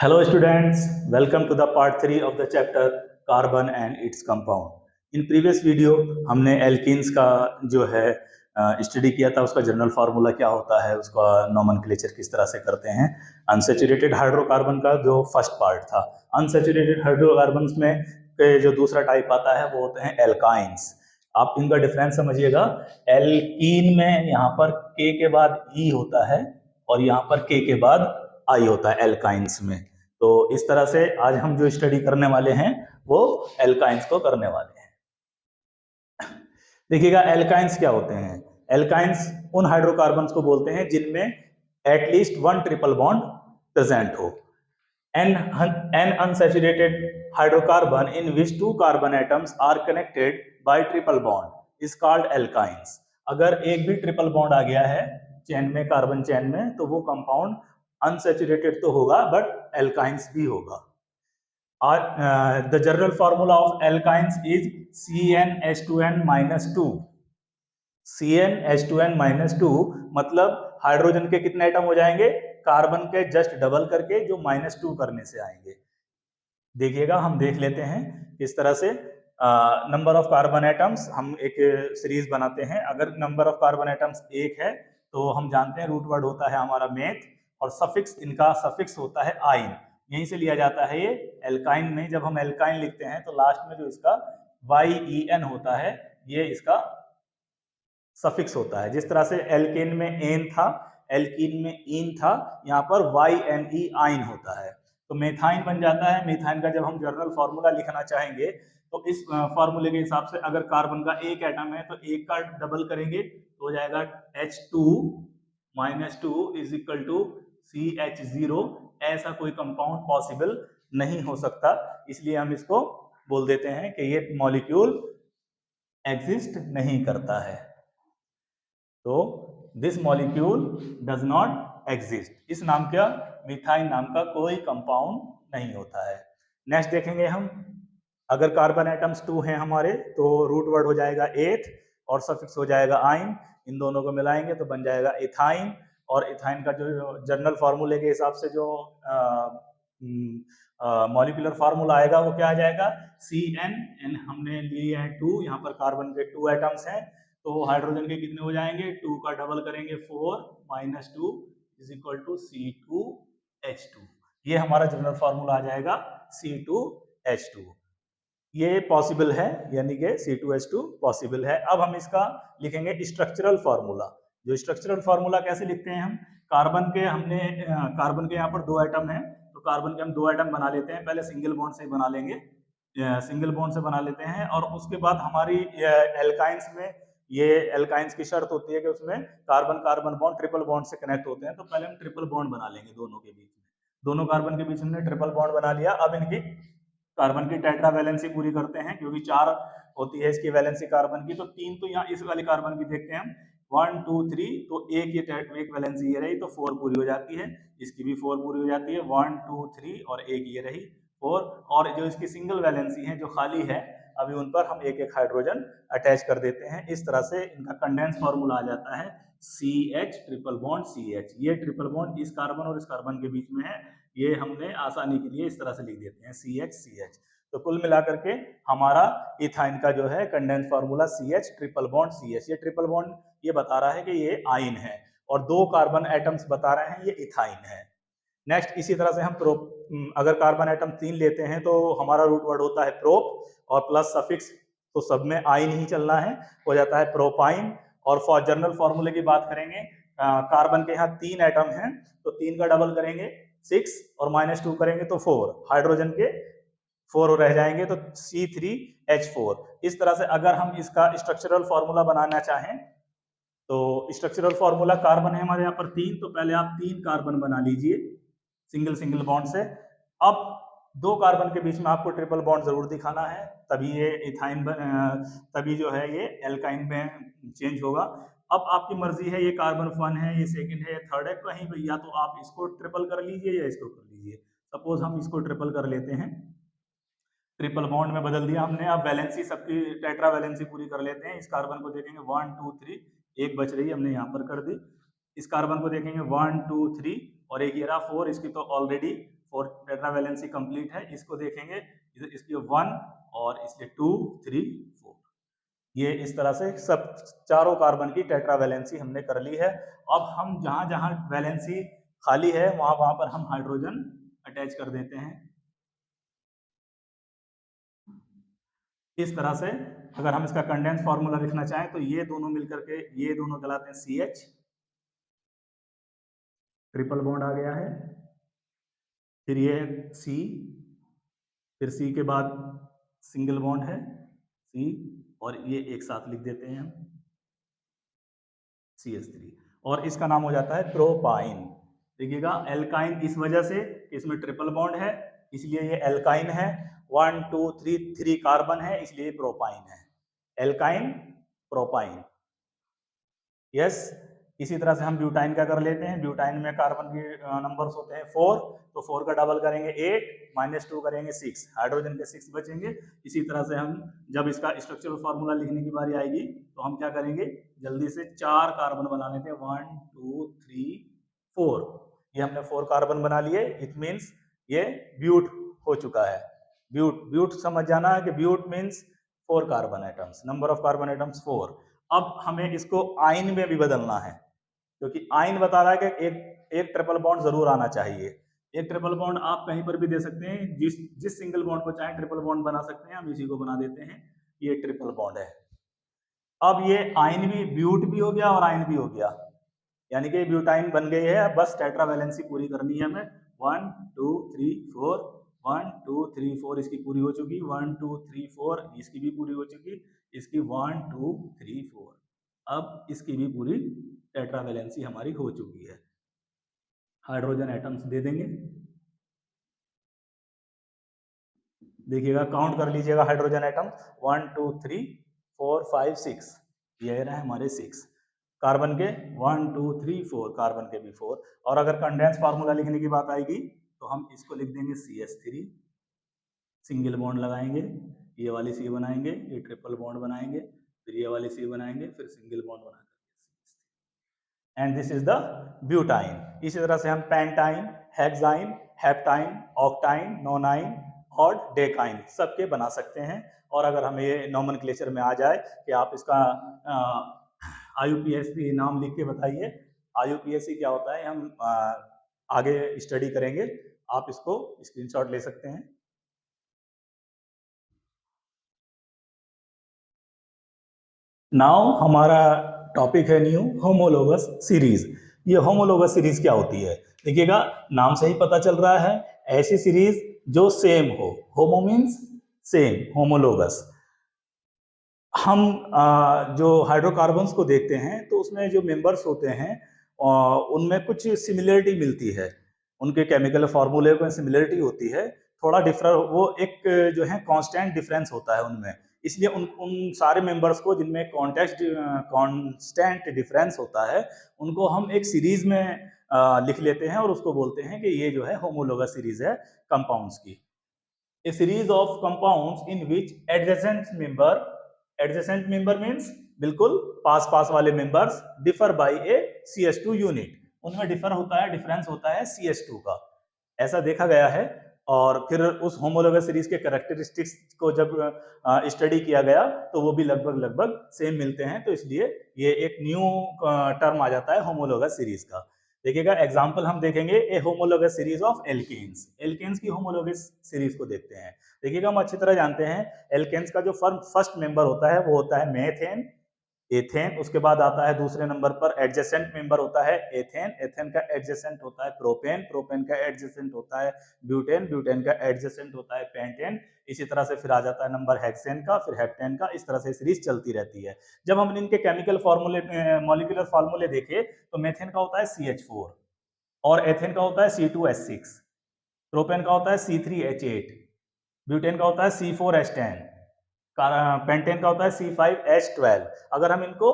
Hello students, welcome to the part 3 of the chapter carbon and its compound. In previous video हमने alkenes का जो है study किया था, उसका जनरल फार्मूला क्या होता है, उसका नोमेनक्लेचर किस तरह से करते हैं। अनसैचुरेटेड हाइड्रोकार्बन का जो फर्स्ट पार्ट था, अनसैचुरेटेड हाइड्रोकार्बन में जो दूसरा टाइप आता है वो होते हैं एल्काइंस। आप इनका डिफरेंस समझिएगा। एल्कीन में यहाँ पर के के बाद ई होता है और यहाँ पर के के बाद आई होता है एल्काइंस में। तो इस तरह से आज हम जो स्टडी करने वाले हैं वो एल्काइंस को करने वाले हैं। देखिएगा एल्काइंस क्या होते हैं। एल्काइंस उन हाइड्रोकार्बन्स को बोलते हैं जिनमें at least one triple bond present हो। An unsaturated hydrocarbon in which two carbon atoms are connected by triple bond is called alkynes. अगर एक भी ट्रिपल बॉन्ड आ गया है चेन में, कार्बन चेन में, तो वो कंपाउंड अनसैचुरेटेड तो होगा बट एल्काइंस भी होगा। The general formula of alkynes is CnH2n-2। CnH2n-2 मतलब हाइड्रोजन के कितने एटम हो जाएंगे, कार्बन के जस्ट डबल करके, जो -2 करने से आएंगे। देखिएगा हम देख लेते हैं किस तरह से। नंबर ऑफ कार्बन एटम्स हम एक सीरीज बनाते हैं। अगर नंबर ऑफ कार्बन एटम्स 1 है तो हम जानते हैं रूट वर्ड होता है हमारा मेथ और सफिक्स, इनका सफिक्स होता है आइन। यहीं से लिया जाता है ये एल्काइन में। जब हम एल्काइन लिखते हैं तो लास्ट में जो इसका YEN होता है ये इसका सफिक्स होता है। जिस तरह से एल्केन में एन था, एल्कीन में इन था, यहाँ पर YNE आइन होता है। तो मेथाइन बन जाता है। मेथाइन का जब हम जनरल फार्मूला लिखना चाहेंगे तो इस फार्मूले के हिसाब से अगर कार्बन का एक एटम है तो एक का डबल करेंगे तो हो जाएगा H2-2 is equal to CH0। ऐसा कोई कंपाउंड पॉसिबल नहीं हो सकता, इसलिए हम इसको बोल देते हैं कि ये मॉलिक्यूल एग्जिस्ट नहीं करता है। तो this molecule does not exist. इस नाम का, मिथाइन नाम का कोई कंपाउंड नहीं होता है। नेक्स्ट देखेंगे हम, अगर कार्बन एटम्स 2 हैं हमारे तो रूट वर्ड हो जाएगा एथ और सफिक्स हो जाएगा आइन। इन दोनों को मिलाएंगे तो बन जाएगा इथाइन। और इथाइन का जो जनरल फार्मूले के हिसाब से जो मॉलिक्यूलर फार्मूला आएगा वो क्या आ जाएगा, CN। हमने लिए हैं 2, यहाँ पर कार्बन के 2 एटम्स हैं तो हाइड्रोजन के कितने हो जाएंगे, 2 का डबल करेंगे 4 -2 इज इक्वल टू C2H2। ये हमारा जनरल फार्मूला आ जाएगा C2H2। ये पॉसिबल है, यानी कि C2H2 पॉसिबल है। अब हम इसका लिखेंगे स्ट्रक्चरल फार्मूला। जो स्ट्रक्चरल फार्मूला कैसे लिखते हैं हम, कार्बन के हमने कार्बन के यहाँ पर 2 एटम हैं तो कार्बन के हम 2 एटम बना लेते हैं। पहले सिंगल बॉन्ड से बना लेंगे, सिंगल बॉन्ड से बना लेते हैं। और उसके बाद हमारी एल्काइंस में ये एल्काइंस की शर्त होती है कि उसमें carbon carbon bond triple bond से कनेक्ट होते हैं। तो पहले हम ट्रिपल बॉन्ड बना लेंगे दोनों के बीच में। दोनों कार्बन के बीच में ट्रिपल बॉन्ड बना लिया। अब इनकी कार्बन की टेट्रा वैलेंसी पूरी करते हैं क्योंकि 4 होती है इसकी वैलेंसी कार्बन की। तो 3 तो यहाँ इस वाली कार्बन की देखते हैं हम, 1 2 3, तो एक वैलेंसी ये रही तो 4 पूरी हो जाती है। इसकी भी 4 पूरी हो जाती है, 1 2 3 और एक ये रही 4। और जो इसकी सिंगल वैलेंसी है जो खाली है अभी, उन पर हम एक एक हाइड्रोजन अटैच कर देते हैं। इस तरह से इनका कंडेंस फॉर्मूला आ जाता है CH ट्रिपल बॉन्ड CH। ये ट्रिपल बॉन्ड इस कार्बन और इस कार्बन के बीच में है, ये हमने आसानी के लिए इस तरह से लिख देते हैं CH। तो कुल मिलाकर के हमारा इथाइन का जो है condense formula CH triple bond CH। ये ट्रिपल बॉन्ड ये बता रहा है कि ये आइन है और 2 कार्बन एटम्स बता रहे हैं ये इथाइन है। नेक्स्ट इसी तरह से हम अगर कार्बन एटम 3 लेते हैं तो हमारा रूट वर्ड होता है प्रोप और प्लस सफिक्स, तो सब में आइन ही चलना है, हो जाता है प्रोपाइन। और फॉर जनरल फार्मूले की बात करेंगे, कार्बन के यहाँ 3 एटम हैं तो 3 का डबल करेंगे 6 और -2 करेंगे तो 4, हाइड्रोजन के 4 रह जाएंगे तो C3H4। इस तरह से अगर हम इसका स्ट्रक्चरल फार्मूला बनाना चाहें तो स्ट्रक्चरल फार्मूला, कार्बन है हमारे यहाँ पर 3 तो पहले आप 3 कार्बन बना लीजिए सिंगल सिंगल बॉन्ड से। अब 2 कार्बन के बीच में आपको ट्रिपल बॉन्ड जरूर दिखाना है, तभी ये इथाइन तभी जो है ये एल्काइन में चेंज होगा। अब आपकी मर्जी है, ये कार्बन 1 है, ये सेकंड है, ये थर्ड है, कहीं भी या तो आप इसको ट्रिपल कर लीजिए या इसको कर लीजिए। सपोज हम इसको ट्रिपल कर लेते हैं, ट्रिपल बॉन्ड में बदल दिया हमने। अब वैलेंसी सबकी टेट्रा वैलेंसी पूरी कर लेते हैं। इस कार्बन को देखेंगे 1 2 3, एक बच रही हमने यहाँ पर कर दी। इस कार्बन को देखेंगे 1 2 3 और एक ये रहा 4, इसकी तो ऑलरेडी 4 टेट्रावैलेंसी कंप्लीट है। इसको देखेंगे, इसकी 1 और इसलिए 2 3 4, ये इस तरह से सब चारों कार्बन की टेट्रावैलेंसी हमने कर ली है। अब हम जहां जहां वैलेंसी खाली है वहां वहां पर हम हाइड्रोजन अटैच कर देते हैं। इस तरह से अगर हम इसका कंडेंस फार्मूला लिखना चाहें तो ये दोनों मिलकर के ये दोनों कहलाते हैं CH, ट्रिपल बॉन्ड आ गया है, फिर ये C, फिर C के बाद सिंगल बॉन्ड है C, और ये एक साथ लिख देते हैं हम CH3, और इसका नाम हो जाता है प्रोपाइन। देखिएगा एल्काइन इस वजह से इसमें ट्रिपल बॉन्ड है इसलिए ये एल्काइन है, 1 2 3 कार्बन है इसलिए प्रोपाइन है, एल्काइन प्रोपाइन। यस, इसी तरह से हम ब्यूटाइन का कर लेते हैं। ब्यूटाइन में कार्बन के नंबर्स होते हैं 4, तो 4 का डबल करेंगे 8, -2 करेंगे 6, हाइड्रोजन के 6 बचेंगे। इसी तरह से हम जब इसका स्ट्रक्चरल फार्मूला लिखने की बारी आएगी तो हम क्या करेंगे, जल्दी से 4 कार्बन बना लेते हैं, 1 2 3 4। ये हमने 4 कार्बन बना लिए, इट मीन्स ये ब्यूट हो चुका है। ब्यूट समझ जाना है कि but means 4 carbon atoms, number of carbon atoms 4। अब हमें इसको आयन में भी बदलना है, क्योंकि आयन बता रहा है कि एक ट्रिपल बॉन्ड जरूर आना चाहिए। एक ट्रिपल बॉन्ड आप कहीं पर भी दे सकते हैं, जिस सिंगल बॉन्ड को चाहे ट्रिपल बॉन्ड बना सकते हैं, हम इसी को बना देते हैं, ये ट्रिपल बॉन्ड है। अब ये आयन भी, ब्यूट भी हो गया और आयन भी हो गया, यानी कि ब्यूटाइन बन गई है। बस टेट्रावैलेंसी पूरी करनी है हमें, 1 2 3 4, 1 2 3 4 इसकी पूरी हो चुकी, 1 2 3 4 इसकी भी पूरी हो चुकी, इसकी 1 2 3 4, अब इसकी भी पूरी टेट्रावैलेंसी हमारी हो चुकी है। हाइड्रोजन एटम्स दे देंगे, देखिएगा काउंट कर लीजिएगा हाइड्रोजन एटम, 1 2 3 4 5 6, ये रहे हमारे 6 कार्बन के, 1 2 3 4 कार्बन के भी 4। और अगर कंडेंस फार्मूला लिखने की बात आएगी तो हम इसको लिख देंगे CH3, सिंगल बॉन्ड लगाएंगे, ये वाली C बनाएंगे, ये ट्रिपल बॉन्ड बनाएंगे, फिर ये वाली C बनाएंगे, फिर सिंगल बॉन्ड बनाकर and this is the butyne. इसी तरह से हम पेंटाइन, हेक्साइन, हेप्टाइन, ऑक्टाइन, नोनाइन और डेकाइन सबके बना सकते हैं। और अगर हमें ये नोमेनक्लेचर में आ जाए कि आप इसका IUPAC नाम लिख के बताइए, IUPAC क्या होता है हम आगे स्टडी करेंगे, आप इसको स्क्रीनशॉट ले सकते हैं। नाउ हमारा टॉपिक है न्यू, होमोलोगस सीरीज। ये होमोलोगस सीरीज क्या होती है, देखिएगा नाम से ही पता चल रहा है, ऐसी सीरीज जो सेम हो, होमो मीन्स सेम, होमोलोगस। हम जो हाइड्रोकार्बन्स को देखते हैं तो उसमें जो मेंबर्स होते हैं उनमें कुछ सिमिलरिटी मिलती है, उनके केमिकल फॉर्मूले में सिमिलरिटी होती है, थोड़ा डिफर, वो एक जो है कांस्टेंट डिफरेंस होता है उनमें, इसलिए उन सारे मेंबर्स को जिनमें कांस्टेंट डिफरेंस होता है उनको हम एक सीरीज में लिख लेते हैं और उसको बोलते हैं कि ये जो है होमोलोगस सीरीज है कंपाउंड्स की। A series of compounds in which adjacent member means बिल्कुल पास पास वाले members differ by a CH2 unit, उनमें डिफर होता है, डिफरेंस होता है CH2 का, ऐसा देखा गया है। और फिर उस होमोलोगस सीरीज के कैरेक्टरिस्टिक्स को जब स्टडी किया गया तो वो भी लगभग सेम मिलते हैं, तो इसलिए ये एक न्यू टर्म आ जाता है होमोलोगस सीरीज का। देखिएगा एग्जांपल हम देखेंगे, a homologous series of alkanes. Alkanes की होमोलोगस सीरीज को देखते हैं। देखिएगा हम अच्छी तरह जानते हैं एल्केन्स का जो फर्स्ट मेंबर होता है वो होता है मेथेन, एथेन, उसके बाद आता है दूसरे नंबर पर एडजेसेंट मेंबर होता है एथेन, एथेन का एडजेसेंट होता है प्रोपेन, प्रोपेन का एडजेसेंट होता है ब्यूटेन, ब्यूटेन का एडजेसेंट होता है पेंटेन, इसी तरह से फिर आ जाता है नंबर हेक्सेन का, फिर हेप्टेन का, इस तरह से सीरीज चलती रहती है। जब हमने इनके केमिकल फॉर्मूले, मॉलिक्यूलर फॉर्मूले देखे तो मेथेन का होता है CH4 और एथेन का होता है C2H6, प्रोपेन का होता है C3H8, ब्यूटेन का होता है C4H10, पेंटेन का होता है C5H12। अगर हम इनको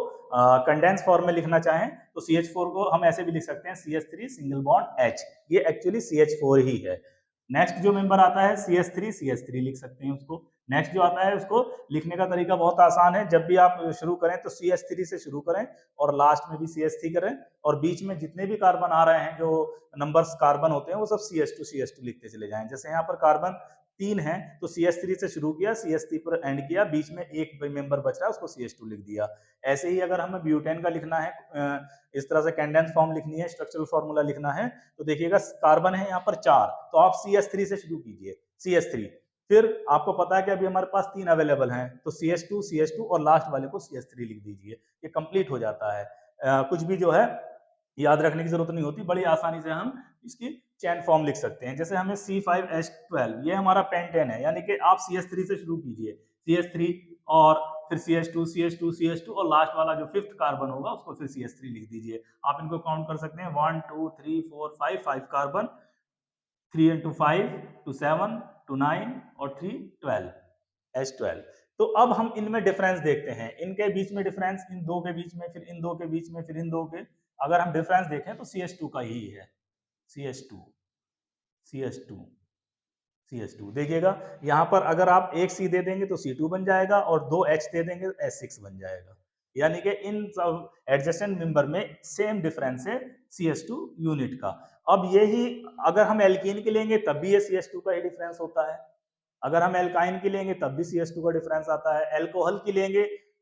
कंडेंस फॉर्म में लिखना चाहें तो CH4 को हम ऐसे भी लिख सकते हैं CH3 सिंगल बॉन्ड H, ये एक्चुअली CH4 ही है। नेक्स्ट जो मेंबर आता है CH3 लिख सकते हैं उसको। नेक्स्ट जो आता है उसको लिखने का तरीका बहुत आसान है, जब भी आप शुरू करें तो CH3 से शुरू करें और लास्ट में भी CH3 करें, और बीच में जितने भी कार्बन आ रहे हैं जो नंबर्स कार्बन होते हैं वो सब CH2 लिखते चले जाएं। जैसे यहाँ पर कार्बन 3 है तो CH3 से शुरू किया, CH3 पर एंड किया, बीच में एक मेंबर बच रहा है उसको CH2 लिख दिया। ऐसे ही अगर हमें ब्यूटेन का लिखना है, इस तरह से कैंडेंस फॉर्म लिखनी है, स्ट्रक्चरल फॉर्मूला लिखना है, तो देखिएगा कार्बन है यहाँ पर 4, तो आप CH3 से शुरू कीजिए, CH3, फिर आपको पता है कि अभी हमारे पास 3 अवेलेबल हैं तो CH2 और लास्ट वाले को CH3 लिख दीजिए, ये कंप्लीट हो जाता है। कुछ भी जो है याद रखने की जरूरत नहीं होती, बड़ी आसानी से हम इसकी चेन फॉर्म लिख सकते हैं। जैसे हमें C5H12 ये हमारा पेंटेन है, यानी कि आप CH3 से शुरू कीजिए, CH3 और फिर CH2 और लास्ट वाला जो 5th कार्बन होगा उसको फिर CH3 लिख दीजिए। आप इनको काउंट कर सकते हैं 1 2 3 4 5 कार्बन, 3 into 5 to 7 to 9 और 3 12 H12। तो अब हम इनमें डिफरेंस देखते हैं, इनके बीच में डिफरेंस, इन दो के बीच में, फिर इन दो के बीच में, फिर इन दो के, अगर हम डिफरेंस देखें तो CH2 का ही है, CH2 देखिएगा यहाँ पर अगर आप एक C दे देंगे तो C2 बन जाएगा और 2 H दे देंगे तो H6 बन जाएगा, यानी कि इन सब एडजेसेंट मेंबर में सेम डिफरेंस है CH2 यूनिट का। अब यही अगर हम एल्कीन के लेंगे तब भी ये CH2 का ही डिफरेंस होता है, अगर हम एल्काइन की लेंगे तब भी CH2 का डिफरेंस आता है, एल्कोहल की लेंगे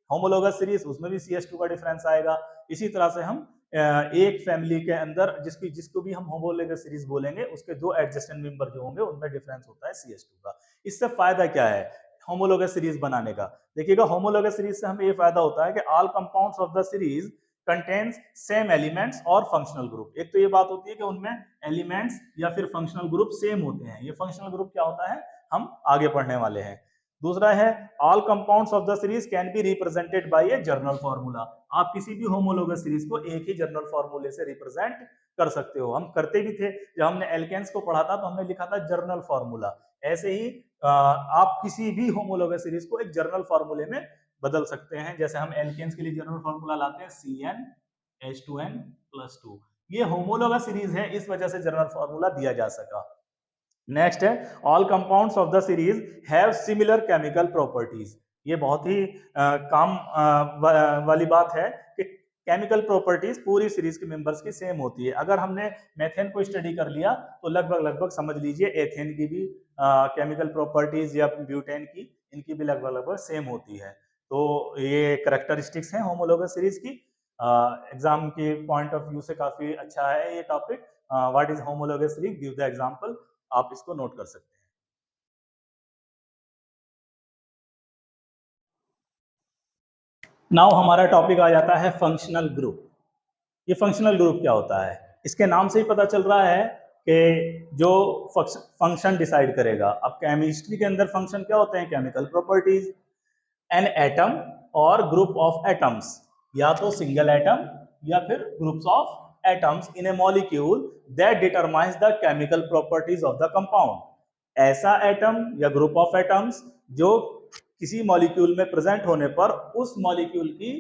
होमोलोगस सीरीज उसमें भी CH2 का डिफरेंस आएगा। इसी तरह से हम एक फैमिली के अंदर जिसको भी हम होमोलोगस सीरीज बोलेंगे उसके दो एडजेसेंट मेंबर जो होंगे उनमें डिफरेंस होता है CH2 का। इससे फायदा क्या है होमोलोगस सीरीज बनाने का? देखिएगा होमोलोगस सीरीज से हमें ये फायदा होता है कि all compounds of the series contains same elements और फंक्शनल ग्रुप। एक तो ये बात होती है कि उनमें एलिमेंट्स या फिर फंक्शनल ग्रुप सेम होते हैं, ये फंक्शनल ग्रुप क्या होता है हम आगे पढ़ने वाले हैं। दूसरा है all compounds of the series can be represented by A journal formula. आप किसी भी होमोलोगस सीरीज को एक ही जर्नल फार्मूले से रिप्रेजेंट कर सकते हो, हम करते भी थे जब हमने एल्केन्स को पढ़ा था तो हमने लिखा था जर्नल फार्मूला। ऐसे ही आप किसी भी होमोलोगस सीरीज को एक जर्नल फार्मूले में बदल सकते हैं। जैसे हम एल्केन्स के लिए जर्नल फार्मूला लाते हैं CnH2n+2, ये होमोलोगस सीरीज है इस वजह से जर्नल फार्मूला दिया जा सका। नेक्स्ट है all compounds of the series have similar chemical properties. ये बहुत ही काम वाली बात है कि केमिकल प्रॉपर्टीज पूरी सीरीज के मेंबर्स की सेम होती है। अगर हमने मेथेन को स्टडी कर लिया तो लगभग समझ लीजिए एथेन की भी केमिकल प्रॉपर्टीज या ब्यूटेन की, इनकी भी लगभग सेम होती है। तो ये कैरेक्टरिस्टिक्स हैं होमोलोगस सीरीज की। एग्जाम के पॉइंट ऑफ व्यू से काफी अच्छा है ये topic. What is homologous series, give the example, आप इसको नोट कर सकते हैं। नाउ हमारा टॉपिक आ जाता है फंक्शनल ग्रुप। ये फंक्शनल ग्रुप क्या होता है? इसके नाम से ही पता चल रहा है कि जो फंक्शन डिसाइड करेगा। अब केमिस्ट्री के अंदर फंक्शन क्या होते हैं? Chemical properties. एन एटम और ग्रुप ऑफ एटम्स, या तो सिंगल एटम या फिर groups of atoms in A molecule that determines the chemical properties of the compound. ऐसा एटम या ग्रुप ऑफ एटम्स जो किसी मॉलिक्यूल में प्रेजेंट होने पर उस मॉलिक्यूल की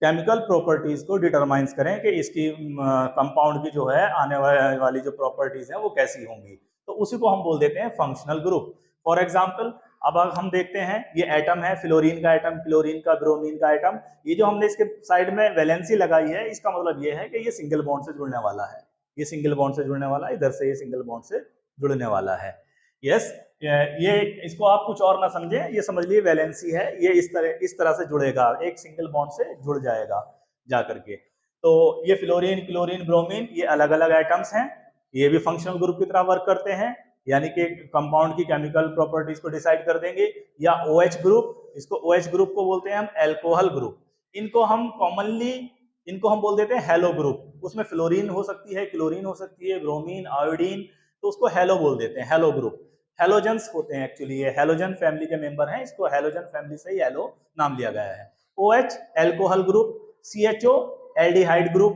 केमिकल प्रॉपर्टीज को डिटरमाइंस करें कि इसकी कंपाउंड की जो है आने वाली जो प्रॉपर्टीज हैं वो कैसी होंगी, तो उसी को हम बोल देते हैं फंक्शनल ग्रुप। फॉर एग्जांपल अब हम देखते हैं ये एटम है, फ्लोरीन का एटम, क्लोरीन का, ब्रोमीन का एटम। ये जो हमने इसके साइड में वैलेंसी लगाई है इसका मतलब ये है कि ये सिंगल बॉन्ड से जुड़ने वाला है, ये सिंगल बॉन्ड से जुड़ने वाला है, इधर से ये सिंगल बॉन्ड से जुड़ने वाला है। यस, ये इसको आप कुछ और ना समझे, ये समझ लिए वैलेंसी है, ये इस तरह से जुड़ेगा, एक सिंगल बॉन्ड से जुड़ जाएगा जा करके। तो ये फ्लोरीन, क्लोरीन, ब्रोमीन ये अलग अलग एटम्स हैं, ये भी फंक्शनल ग्रुप की तरह वर्क करते हैं, यानी कि कंपाउंड की केमिकल प्रॉपर्टीज को डिसाइड कर देंगे। या OH ग्रुप, इसको OH ग्रुप को बोलते हैं हम एल्कोहल ग्रुप। इनको हम कॉमनली बोल देते हैं हेलो ग्रुप। उसमें फ्लोरीन हो सकती है, क्लोरीन हो सकती है, ब्रोमीन, आयोडीन, तो उसको हेलो बोल देते हैं, हेलो ग्रुप। हेलोजेंस होते हैं एक्चुअली, ये हेलोजन फैमिली के मेंबर हैं, इसको हेलोजन फैमिली से ही हेलो नाम लिया गया है। OH alcohol group, CHO aldehyde group,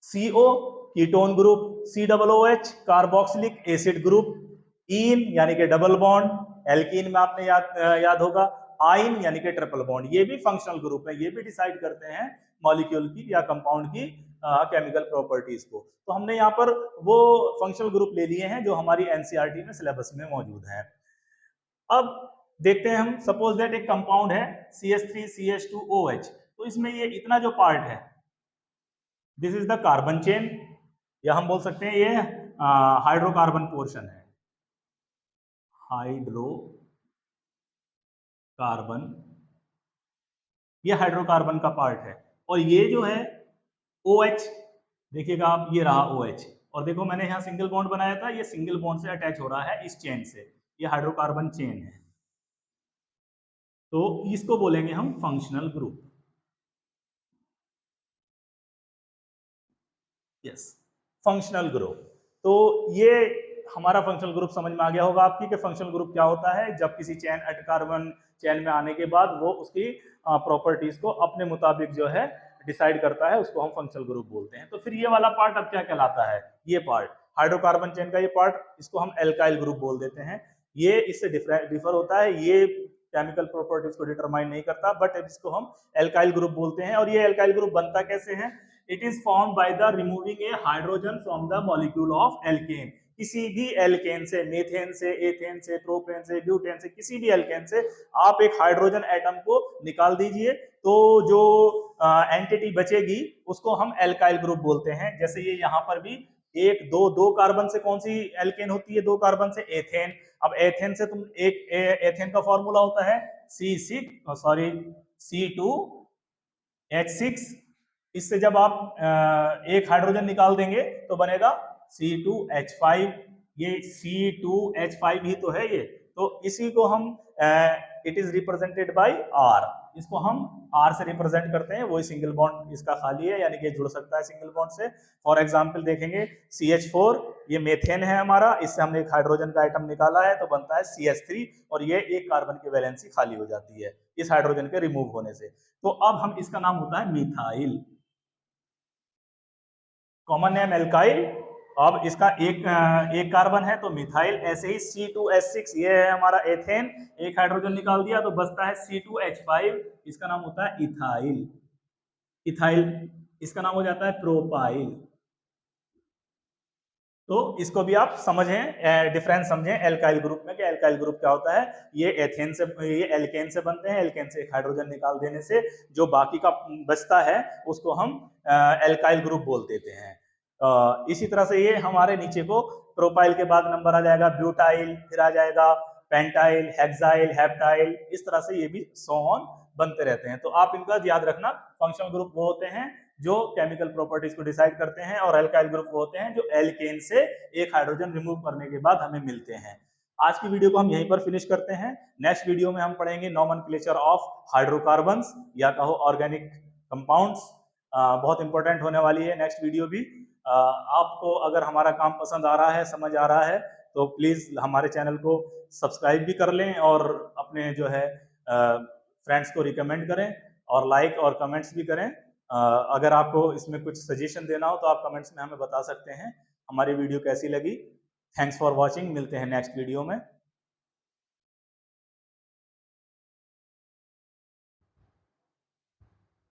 CO ketone group, COOH carboxylic acid group, ene यानी कि डबल बॉन्ड, एल्कीन में आपने याद होगा आइन यानी कि ट्रिपल बॉन्ड। ये भी फंक्शनल ग्रुप है, ये भी डिसाइड करते हैं मॉलिक्यूल की या कंपाउंड की केमिकल प्रॉपर्टीज को। तो हमने यहाँ पर वो फंक्शनल ग्रुप ले लिए हैं जो हमारी NCERT में सिलेबस में मौजूद है। अब देखते हैं हम, सपोज दैट एक कंपाउंड है CH3CH2OH, तो इसमें ये इतना जो पार्ट है, this is the carbon chain, या हम बोल सकते हैं ये हाइड्रोकार्बन पोर्शन है, हाइड्रोकार्बन, ये हाइड्रोकार्बन का पार्ट है। और ये जो है OH, देखिएगा आप, ये रहा OH, और देखो मैंने यहाँ सिंगल बॉन्ड बनाया था, ये सिंगल बॉन्ड से अटैच हो रहा है इस चेन से, ये हाइड्रोकार्बन चेन है, तो इसको बोलेंगे हम functional group. Yes, functional group. तो ये हमारा फंक्शनल ग्रुप समझ में आ गया होगा आपकी कि फंक्शनल ग्रुप क्या होता है, जब किसी चेन कार्बन चेन में आने के बाद वो उसकी प्रॉपर्टीज को अपने मुताबिक जो है डिसाइड करता है, उसको हम फंक्शनल ग्रुप बोलते हैं। तो फिर ये वाला पार्ट अब क्या कहलाता है, ये पार्ट हाइड्रोकार्बन चेन का ये पार्ट, इसको हम एल्काइल ग्रुप बोल देते हैं। ये इससे डिफर होता है, ये केमिकल प्रॉपर्टीज को डिटरमाइन नहीं करता, बट इसको हम एल्काइल ग्रुप बोलते हैं। और ये एल्काइल ग्रुप बनता कैसे है, it is formed by the removing A hydrogen from the molecule of alkene. किसी भी एल्केन से, मीथेन से, एथेन से, प्रोपेन से, ब्यूटेन से, किसी भी एल्केन से आप एक हाइड्रोजन एटम को निकाल दीजिए, तो जो एंटिटी बचेगी उसको हम एल्काइल ग्रुप बोलते हैं। जैसे ये यहाँ पर भी एक दो कार्बन से कौन सी एल्केन होती है, 2 कार्बन से एथेन। अब एथेन से तुम एथेन का फॉर्मूला होता है C2H6, इससे जब आप एक हाइड्रोजन निकाल देंगे तो बनेगा C2H5, ये C2H5 ही तो है ये, तो इसी को हम it is represented by R, इसको हम R से रिप्रेजेंट करते हैं। वही सिंगल बॉन्ड इसका खाली है, यानी कि जुड़ सकता है सिंगल बॉन्ड से। फॉर एग्जांपल देखेंगे CH4, ये मेथेन है हमारा, इससे हमने एक हाइड्रोजन का आइटम निकाला है तो बनता है CH3, और ये एक कार्बन की वैलेंसी खाली हो जाती है इस हाइड्रोजन के रिमूव होने से। तो अब हम इसका नाम होता है मिथाइल, कॉमन नेम एल्काइल। अब इसका एक कार्बन है तो मिथाइल। ऐसे ही C2H6, ये है हमारा एथेन, एक हाइड्रोजन निकाल दिया तो बचता है C2H5, इसका नाम होता है इथाइल। इथाइल, इसका नाम हो जाता है प्रोपाइल। तो इसको भी आप समझें, डिफरेंस समझें एल्काइल ग्रुप में कि एल्काइल ग्रुप क्या होता है। ये एथेन से, ये एल्केन से बनते हैं, एल्केन से एक हाइड्रोजन निकाल देने से जो बाकी का बचता है उसको हम एल्काइल ग्रुप बोल देते हैं। इसी तरह से ये हमारे नीचे को प्रोपाइल के बाद नंबर आ जाएगा ब्यूटाइल, फिर आ जाएगा पेंटाइल, हेक्साइल, हेप्टाइल, इस तरह से ये भी सो ऑन बनते रहते हैं। तो आप इनका याद रखना, फंक्शनल ग्रुप वो होते हैं जो केमिकल प्रॉपर्टीज को डिसाइड करते हैं, और एल्काइल ग्रुप वो होते हैं जो एल्केन से एक हाइड्रोजन रिमूव करने के बाद हमें मिलते हैं। आज की वीडियो को हम यहीं पर फिनिश करते हैं। नेक्स्ट वीडियो में हम पढ़ेंगे नोमेनक्लेचर ऑफ हाइड्रोकार्बन्स, या कहो ऑर्गेनिक कंपाउंड्स। बहुत इंपॉर्टेंट होने वाली है नेक्स्ट वीडियो भी। आपको अगर हमारा काम पसंद आ रहा है, समझ आ रहा है, तो प्लीज हमारे चैनल को सब्सक्राइब भी कर लें, और अपने जो है फ्रेंड्स को रिकमेंड करें, और लाइक और कमेंट्स भी करें। अगर आपको इसमें कुछ सजेशन देना हो तो आप कमेंट्स में हमें बता सकते हैं हमारी वीडियो कैसी लगी। थैंक्स फॉर वॉचिंग, मिलते हैं नेक्स्ट वीडियो में।